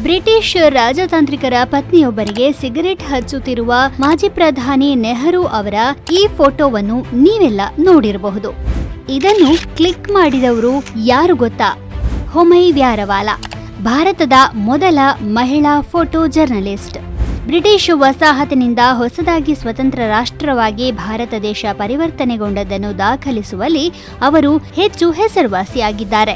British ರಾಜತಾಂತ್ರಿಕರ ಪತ್ನಿಯೊಬ್ಬರಿಗೆ cigarette ಹಚ್ಚುತ್ತಿರುವ ಮಾಜಿ ಪ್ರಧಾನಿ ನೆಹರು ಅವರ ಈ ಫೋಟೋವನ್ನು ನೀವೆಲ್ಲ ನೋಡಿರಬಹುದು. ಇದನ್ನು ಕ್ಲಿಕ್ ಮಾಡಿದವರು ಯಾರು ಗೊತ್ತಾ? ಹೊಮೈ ವ್ಯಾರವಾಲಾ, ಭಾರತದ ಮೊದಲ ಮಹಿಳಾ ಫೋಟೋ ಜರ್ನಲಿಸ್ಟ್. ಬ್ರಿಟಿಷ್ ವಸಾಹತಿನಿಂದ ಹೊಸದಾಗಿ ಸ್ವತಂತ್ರ ರಾಷ್ಟ್ರವಾಗಿ ಭಾರತ ದೇಶ ಪರಿವರ್ತನೆಗೊಂಡದ್ದನ್ನು ದಾಖಲಿಸುವಲ್ಲಿ ಅವರು ಹೆಚ್ಚು ಹೆಸರುವಾಸಿಯಾಗಿದ್ದಾರೆ.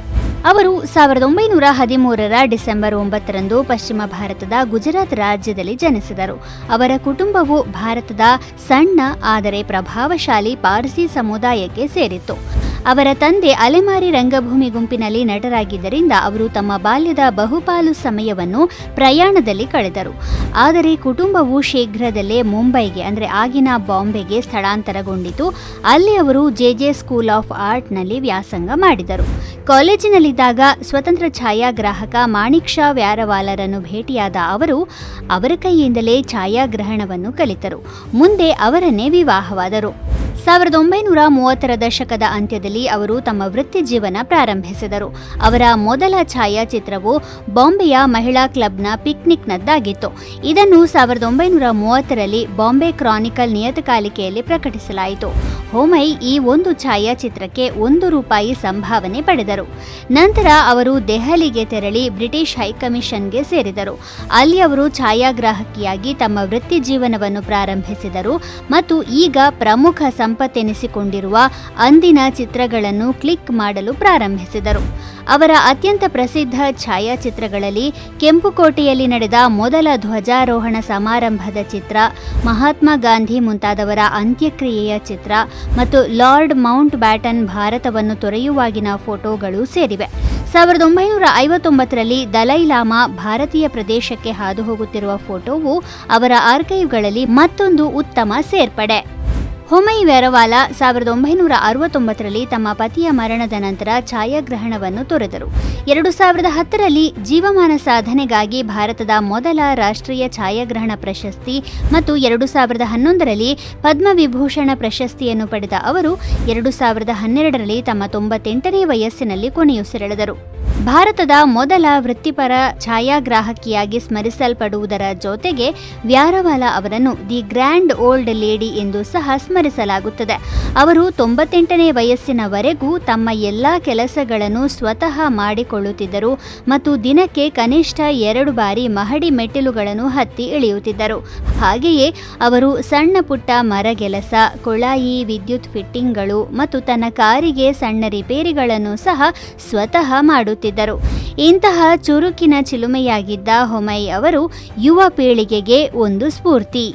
ಅವರು 1913 ಡಿಸೆಂಬರ್ 9 ಪಶ್ಚಿಮ ಭಾರತದ ಗುಜರಾತ್ ರಾಜ್ಯದಲ್ಲಿ ಜನಿಸಿದರು. ಅವರ ಕುಟುಂಬವು ಭಾರತದ ಸಣ್ಣ ಆದರೆ ಪ್ರಭಾವಶಾಲಿ ಪಾರ್ಸಿ ಸಮುದಾಯಕ್ಕೆ ಸೇರಿತ್ತು. ಅವರ ತಂದೆ ಅಲೆಮಾರಿ ರಂಗಭೂಮಿ ಗುಂಪಿನಲ್ಲಿ ನಟರಾಗಿದ್ದರಿಂದ ಅವರು ತಮ್ಮ ಬಾಲ್ಯದ ಬಹುಪಾಲು ಸಮಯವನ್ನು ಪ್ರಯಾಣದಲ್ಲಿ ಕಳೆದರು. ಆದರೆ ಕುಟುಂಬವು ಶೀಘ್ರದಲ್ಲೇ ಮುಂಬೈಗೆ ಅಂದರೆ ಆಗಿನ ಬಾಂಬೆಗೆ ಸ್ಥಳಾಂತರಗೊಂಡಿತು. ಅಲ್ಲಿ ಅವರು ಜೆ ಸ್ಕೂಲ್ ಆಫ್ ಆರ್ಟ್ನಲ್ಲಿ ವ್ಯಾಸಂಗ ಮಾಡಿದರು. ಕಾಲೇಜಿನಲ್ಲಿದ್ದಾಗ ಸ್ವತಂತ್ರ ಛಾಯಾಗ್ರಾಹಕ ಮಾಣಿಕ್ ಶಾ ವ್ಯಾರವಾಲರನ್ನು ಭೇಟಿಯಾದ ಅವರು ಅವರ ಕೈಯಿಂದಲೇ ಛಾಯಾಗ್ರಹಣವನ್ನು ಕಲಿತರು. ಮುಂದೆ ಅವರನ್ನೇ ವಿವಾಹವಾದರು. 1930 ದಶಕದ ಅಂತ್ಯದಲ್ಲಿ ಅವರು ತಮ್ಮ ವೃತ್ತಿ ಜೀವನ ಪ್ರಾರಂಭಿಸಿದರು. ಅವರ ಮೊದಲ ಛಾಯಾಚಿತ್ರವು ಬಾಂಬೆಯ ಮಹಿಳಾ ಕ್ಲಬ್ನ ಪಿಕ್ನಿಕ್ನದ್ದಾಗಿತ್ತು. ಇದನ್ನು 1930ರಲ್ಲಿ ಬಾಂಬೆ ಕ್ರಾನಿಕಲ್ ನಿಯತಕಾಲಿಕೆಯಲ್ಲಿ ಪ್ರಕಟಿಸಲಾಯಿತು. ಹೊಮೈ ಈ ಒಂದು ಛಾಯಾಚಿತ್ರಕ್ಕೆ ₹1 ಸಂಭಾವನೆ ಪಡೆದರು. ನಂತರ ಅವರು ದೆಹಲಿಗೆ ತೆರಳಿ ಬ್ರಿಟಿಷ್ ಹೈಕಮಿಷನ್ಗೆ ಸೇರಿದರು. ಅಲ್ಲಿ ಅವರು ಛಾಯಾಗ್ರಾಹಕಿಯಾಗಿ ತಮ್ಮ ವೃತ್ತಿ ಜೀವನವನ್ನು ಪ್ರಾರಂಭಿಸಿದರು ಮತ್ತು ಈಗ ಪ್ರಮುಖ ಸಂಪತ್ತೆನಿಸಿಕೊಂಡಿರುವ ಅಂದಿನ ಚಿತ್ರಗಳನ್ನು ಕ್ಲಿಕ್ ಮಾಡಲು ಪ್ರಾರಂಭಿಸಿದರು. ಅವರ ಅತ್ಯಂತ ಪ್ರಸಿದ್ಧ ಛಾಯಾಚಿತ್ರಗಳಲ್ಲಿ ಕೆಂಪುಕೋಟೆಯಲ್ಲಿ ನಡೆದ ಮೊದಲ ಧ್ವಜಾರೋಹಣ ಸಮಾರಂಭದ ಚಿತ್ರ, ಮಹಾತ್ಮ ಗಾಂಧಿ ಮುಂತಾದವರ ಅಂತ್ಯಕ್ರಿಯೆಯ ಚಿತ್ರ ಮತ್ತು ಲಾರ್ಡ್ ಮೌಂಟ್ ಬ್ಯಾಟನ್ ಭಾರತವನ್ನು ತೊರೆಯುವಾಗಿನ ಫೋಟೋಗಳು ಸೇರಿವೆ. 1959ರಲ್ಲಿ ದಲೈ ಲಾಮಾ ಭಾರತೀಯ ಪ್ರದೇಶಕ್ಕೆ ಹಾದು ಹೋಗುತ್ತಿರುವ ಫೋಟೋವು ಅವರ ಆರ್ಕೈವ್ಗಳಲ್ಲಿ ಮತ್ತೊಂದು ಉತ್ತಮ ಸೇರ್ಪಡೆ. ಹೊಮೈ ವ್ಯಾರವಾಲಾ 1969ರಲ್ಲಿ ತಮ್ಮ ಪತಿಯ ಮರಣದ ನಂತರ ಛಾಯಾಗ್ರಹಣವನ್ನು ತೊರೆದರು. 2010ರಲ್ಲಿ ಜೀವಮಾನ ಸಾಧನೆಗಾಗಿ ಭಾರತದ ಮೊದಲ ರಾಷ್ಟ್ರೀಯ ಛಾಯಾಗ್ರಹಣ ಪ್ರಶಸ್ತಿ ಮತ್ತು 2011ರಲ್ಲಿ ಪದ್ಮವಿಭೂಷಣ ಪ್ರಶಸ್ತಿಯನ್ನು ಪಡೆದ ಅವರು 2012ರಲ್ಲಿ ತಮ್ಮ 98ನೇ ವಯಸ್ಸಿನಲ್ಲಿ ಕೊನೆಯುಸಿರೆಳೆದರು. ಭಾರತದ ಮೊದಲ ವೃತ್ತಿಪರ ಛಾಯಾಗ್ರಾಹಕಿಯಾಗಿ ಸ್ಮರಿಸಲ್ಪಡುವುದರ ಜೊತೆಗೆ ವ್ಯಾರವಾಲಾ ಅವರನ್ನು ದಿ ಗ್ರ್ಯಾಂಡ್ ಓಲ್ಡ್ ಲೇಡಿ ಎಂದು ಸಹ ಸ್ಮರಿಸಲಾಗುತ್ತದೆ. ಅವರು 98ನೇ ವಯಸ್ಸಿನವರೆಗೂ ತಮ್ಮ ಎಲ್ಲಾ ಕೆಲಸಗಳನ್ನು ಸ್ವತಃ ಮಾಡಿಕೊಳ್ಳುತ್ತಿದ್ದರು ಮತ್ತು ದಿನಕ್ಕೆ ಕನಿಷ್ಠ 2 ಬಾರಿ ಮಹಡಿ ಮೆಟ್ಟಿಲುಗಳನ್ನು ಹತ್ತಿ ಇಳಿಯುತ್ತಿದ್ದರು. ಹಾಗೆಯೇ ಅವರು ಸಣ್ಣ ಪುಟ್ಟ ಮರಗೆಲಸ, ಕೊಳಾಯಿ, ವಿದ್ಯುತ್ ಫಿಟ್ಟಿಂಗ್ಗಳು ಮತ್ತು ತನ್ನ ಕಾರಿಗೆ ಸಣ್ಣ ರಿಪೇರಿಗಳನ್ನು ಸಹ ಸ್ವತಃ ಮಾಡುತ್ತಿದ್ದರು. ಇಂತಹ ಚುರುಕಿನ ಚಿಲುಮೆಯಾಗಿದ್ದ ಹೊಮೈ ಅವರು ಯುವ ಪೀಳಿಗೆಗೆ ಒಂದು ಸ್ಫೂರ್ತಿ.